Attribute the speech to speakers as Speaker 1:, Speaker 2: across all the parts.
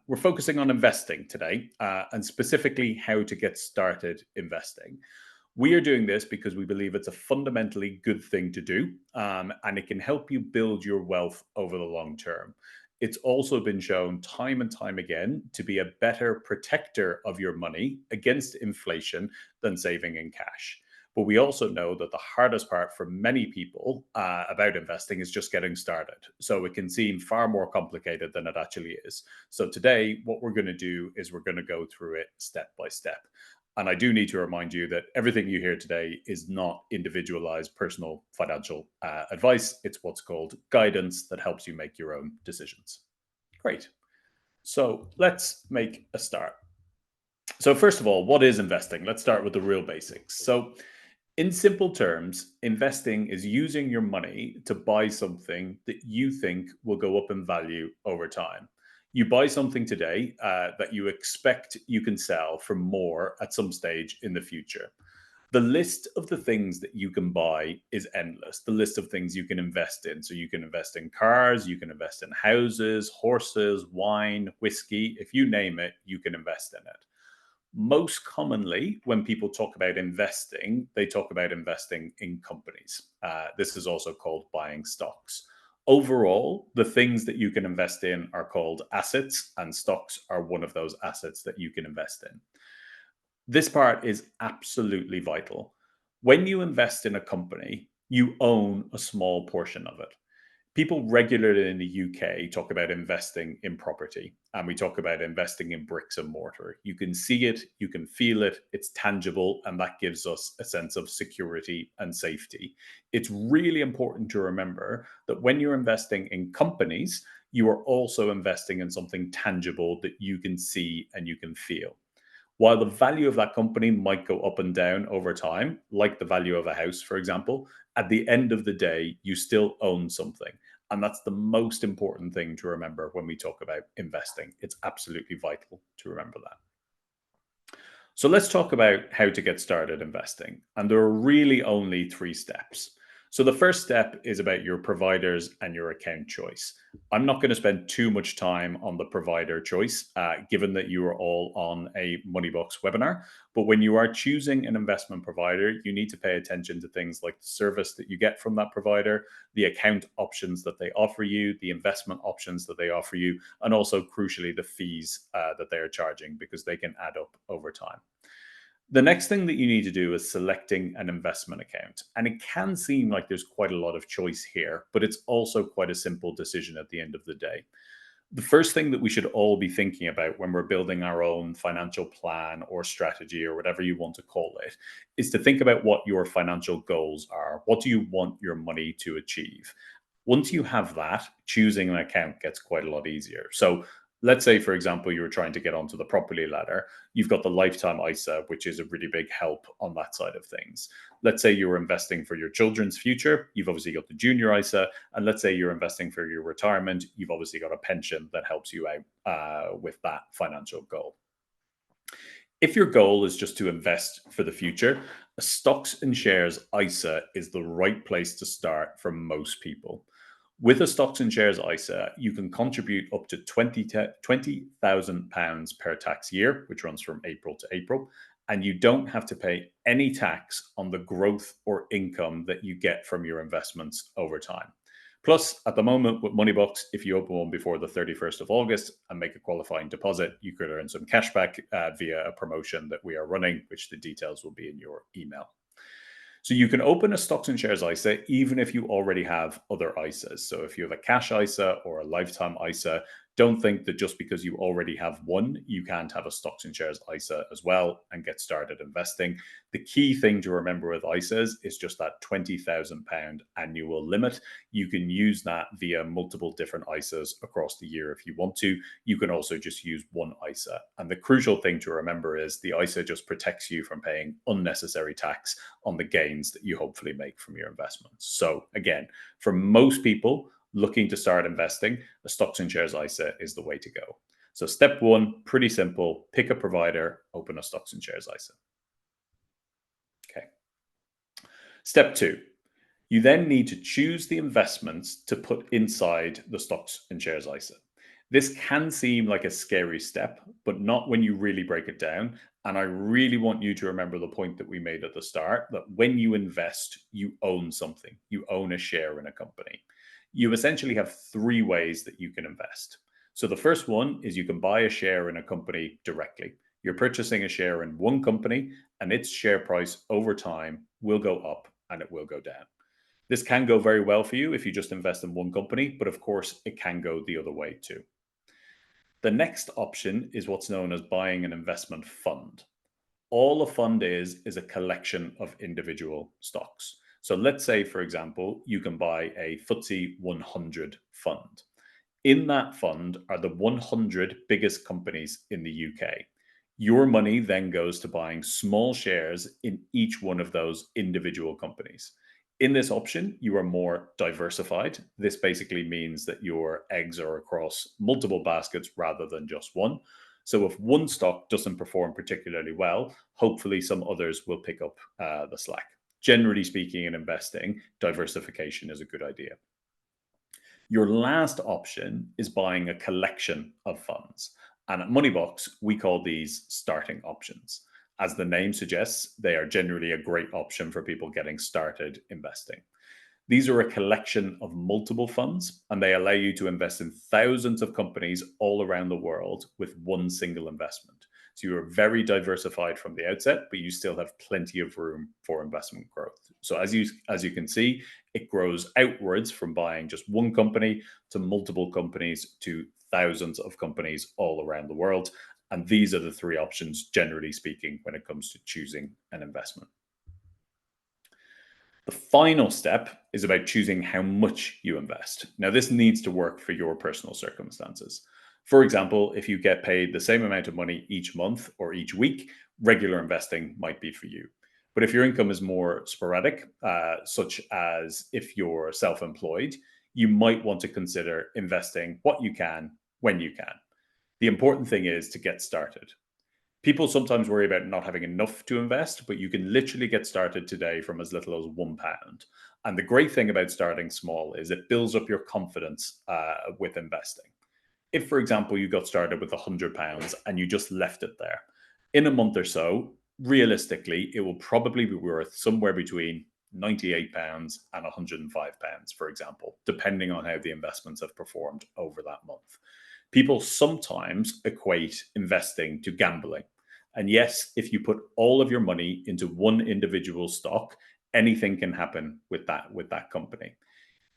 Speaker 1: We're focusing on investing today and specifically how to get started investing. We are doing this because we believe it's a fundamentally good thing to do, and it can help you build your wealth over the long term. It's also been shown time and time again to be a better protector of your money against inflation than saving in cash. But we also know that the hardest part for many people about investing is just getting started. So it can seem far more complicated than it actually is. So today, what we're going to do is we're going to go through it step by step. And I do need to remind you that everything you hear today is not individualized personal financial advice. It's what's called guidance that helps you make your own decisions. Great. So let's make a start. So, first of all, what is investing? Let's start with the real basics. So, in simple terms, investing is using your money to buy something that you think will go up in value over time. You buy something today that you expect you can sell for more at some stage in the future. The list of the things that you can buy is endless. The list of things you can invest in. So you can invest in cars, you can invest in houses, horses, wine, whiskey. If you name it, you can invest in it. Most commonly, when people talk about investing, they talk about investing in companies. This is also called buying stocks. Overall, the things that you can invest in are called assets, and stocks are one of those assets that you can invest in. This part is absolutely vital. When you invest in a company, you own a small portion of it. People regularly in the UK talk about investing in property, and we talk about investing in bricks and mortar. You can see it, you can feel it, it's tangible, and that gives us a sense of security and safety. It's really important to remember that when you're investing in companies, you are also investing in something tangible that you can see and you can feel. While the value of that company might go up and down over time, like the value of a house, for example, at the end of the day, you still own something. And that's the most important thing to remember when we talk about investing. It's absolutely vital to remember that. So let's talk about how to get started investing. And there are really only three steps. So the first step is about your providers and your account choice. I'm not going to spend too much time on the provider choice, given that you are all on a Moneybox webinar. But when you are choosing an investment provider, you need to pay attention to things like the service that you get from that provider, the account options that they offer you, the investment options that they offer you, and also, crucially, the fees that they are charging, because they can add up over time. The next thing that you need to do is selecting an investment account. And it can seem like there's quite a lot of choice here, but it's also quite a simple decision at the end of the day. The first thing that we should all be thinking about when we're building our own financial plan or strategy or whatever you want to call it is to think about what your financial goals are. What do you want your money to achieve? Once you have that, choosing an account gets quite a lot easier. So let's say, for example, you were trying to get onto the property ladder. You've got the lifetime ISA, which is a really big help on that side of things. Let's say you're investing for your children's future. You've obviously got the junior ISA. And let's say you're investing for your retirement. You've obviously got a pension that helps you out with that financial goal. If your goal is just to invest for the future, a stocks and shares ISA is the right place to start for most people. With a stocks and shares ISA, you can contribute up to £20,000 per tax year, which runs from April to April, and you don't have to pay any tax on the growth or income that you get from your investments over time. Plus, at the moment with Moneybox, if you open one before the 31st of August and make a qualifying deposit, you could earn some cash back via a promotion that we are running, which the details will be in your email. So you can open a stocks and shares ISA even if you already have other ISAs. So if you have a cash ISA or a lifetime ISA, don't think that just because you already have one, you can't have a stocks and shares ISA as well and get started investing. The key thing to remember with ISAs is just that £20,000 annual limit. You can use that via multiple different ISAs across the year if you want to. You can also just use one ISA. And the crucial thing to remember is the ISA just protects you from paying unnecessary tax on the gains that you hopefully make from your investments. So again, for most people looking to start investing, a stocks and shares ISA is the way to go. So step one, pretty simple. Pick a provider, open a stocks and shares ISA. Okay. Step two, you then need to choose the investments to put inside the stocks and shares ISA. This can seem like a scary step, but not when you really break it down. And I really want you to remember the point that we made at the start, that when you invest, you own something, you own a share in a company. You essentially have three ways that you can invest. So the first one is you can buy a share in a company directly. You're purchasing a share in one company, and its share price over time will go up and it will go down. This can go very well for you if you just invest in one company, but of course, it can go the other way too. The next option is what's known as buying an investment fund. All a fund is a collection of individual stocks. So let's say, for example, you can buy a FTSE 100 fund. In that fund are the 100 biggest companies in the UK. Your money then goes to buying small shares in each one of those individual companies. In this option, you are more diversified. This basically means that your eggs are across multiple baskets rather than just one. So if one stock doesn't perform particularly well, hopefully some others will pick up the slack. Generally speaking, in investing, diversification is a good idea. Your last option is buying a collection of funds. And at Moneybox, we call these starting options. As the name suggests, they are generally a great option for people getting started investing. These are a collection of multiple funds, and they allow you to invest in thousands of companies all around the world with one single investment. So you are very diversified from the outset, but you still have plenty of room for investment growth. So as you can see, it grows outwards from buying just one company to multiple companies to thousands of companies all around the world. And these are the three options, generally speaking, when it comes to choosing an investment. The final step is about choosing how much you invest. Now, this needs to work for your personal circumstances. For example, if you get paid the same amount of money each month or each week, regular investing might be for you. But if your income is more sporadic, such as if you're self employed, you might want to consider investing what you can when you can. The important thing is to get started. People sometimes worry about not having enough to invest, but you can literally get started today from as little as £1. And the great thing about starting small is it builds up your confidence with investing. If, for example, you got started with £100 and you just left it there, in a month or so, realistically, it will probably be worth somewhere between £98 and £105, for example, depending on how the investments have performed over that month. People sometimes equate investing to gambling. And yes, if you put all of your money into one individual stock, anything can happen with that company.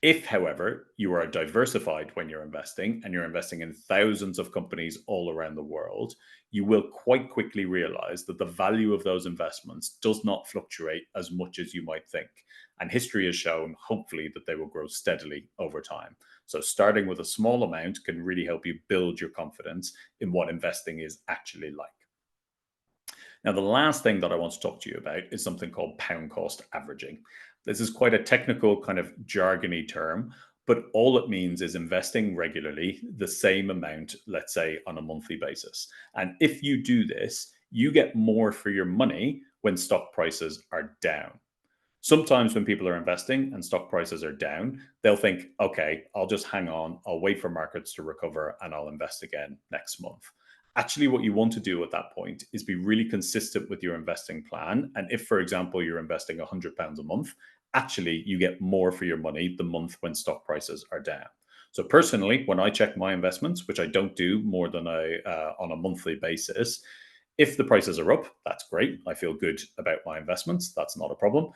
Speaker 1: If, however, you are diversified when you're investing and you're investing in thousands of companies all around the world, you will quite quickly realize that the value of those investments does not fluctuate as much as you might think. And history has shown, hopefully, that they will grow steadily over time. So, starting with a small amount can really help you build your confidence in what investing is actually like. Now, the last thing that I want to talk to you about is something called pound cost averaging. This is quite a technical, kind of jargony term, but all it means is investing regularly the same amount, let's say, on a monthly basis. And if you do this, you get more for your money when stock prices are down. Sometimes when people are investing and stock prices are down, they'll think, okay, I'll just hang on, I'll wait for markets to recover and I'll invest again next month. Actually, what you want to do at that point is be really consistent with your investing plan. And if, for example, you're investing £100 a month, actually you get more for your money the month when stock prices are down. So personally, when I check my investments, which I don't do more than on a monthly basis, if the prices are up, that's great. I feel good about my investments. That's not a problem.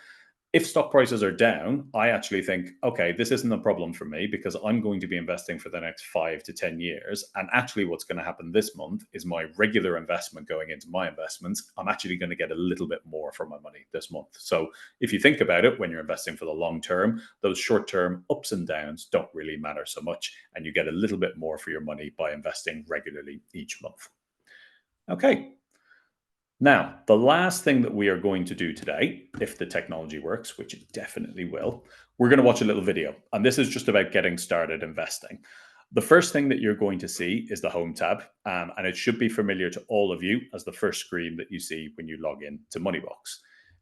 Speaker 1: If stock prices are down, I actually think, okay, this isn't a problem for me because I'm going to be investing for the next 5 to 10 years. And actually, what's going to happen this month is my regular investment going into my investments, I'm actually going to get a little bit more for my money this month. So if you think about it, when you're investing for the long term, those short term ups and downs don't really matter so much. And you get a little bit more for your money by investing regularly each month. Okay, now, the last thing that we are going to do today, if the technology works, which it definitely will, we're going to watch a little video. And this is just about getting started investing. The first thing that you're going to see is the Home tab, and it should be familiar to all of you as the first screen that you see when you log in to Moneybox.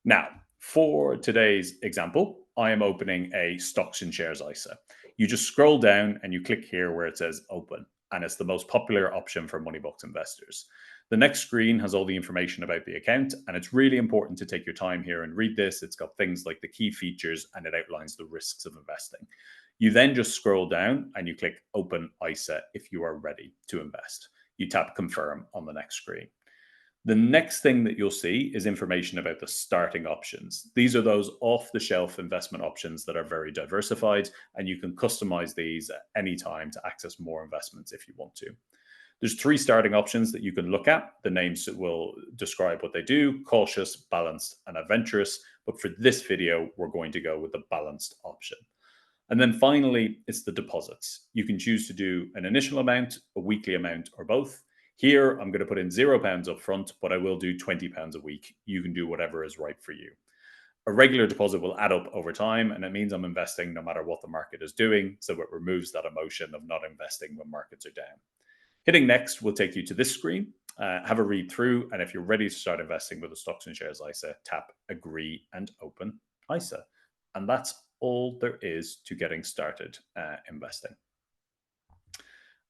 Speaker 1: Now, for today's example, I am opening a stocks and shares ISA. You just scroll down and you click here where it says open. and it's the most popular option for Moneybox investors. The next screen has all the information about the account, and it's really important to take your time here and read this. It's got things like the key features, and it outlines the risks of investing. You then just scroll down and you click Open ISA if you are ready to invest. You tap Confirm on the next screen. The next thing that you'll see is information about the starting options. These are those off-the-shelf investment options that are very diversified, and you can customize these at any time to access more investments if you want to. There's 3 starting options that you can look at. The names will describe what they do: cautious, balanced, and adventurous. But for this video, we're going to go with the balanced option. And then finally, it's the deposits. You can choose to do an initial amount, a weekly amount, or both. Here, I'm going to put in £0 up front, but I will do £20 a week. You can do whatever is right for you. A regular deposit will add up over time, and it means I'm investing no matter what the market is doing. So it removes that emotion of not investing when markets are down. Hitting next will take you to this screen. Have a read through, and if you're ready to start investing with the Stocks and Shares ISA, tap Agree and Open ISA. And that's all there is to getting started investing.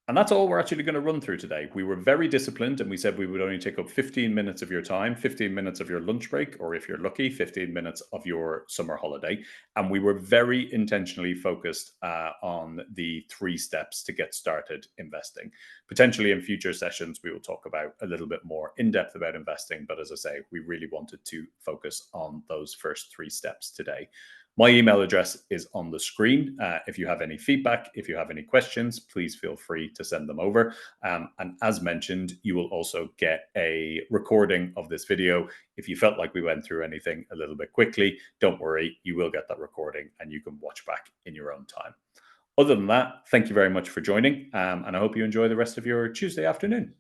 Speaker 1: And that's all we're actually going to run through today. We were very disciplined, and we said we would only take up 15 minutes of your time, 15 minutes of your lunch break, or if you're lucky, 15 minutes of your summer holiday. And we were very intentionally focused on the 3 steps to get started investing. Potentially in future sessions, we will talk about a little bit more in depth about investing. But as I say, we really wanted to focus on those first 3 steps today. My email address is on the screen. If you have any feedback, if you have any questions, please feel free to send them over. And as mentioned, you will also get a recording of this video. If you felt like we went through anything a little bit quickly, don't worry, you will get that recording and you can watch back in your own time. Other than that, thank you very much for joining, and I hope you enjoy the rest of your Tuesday afternoon.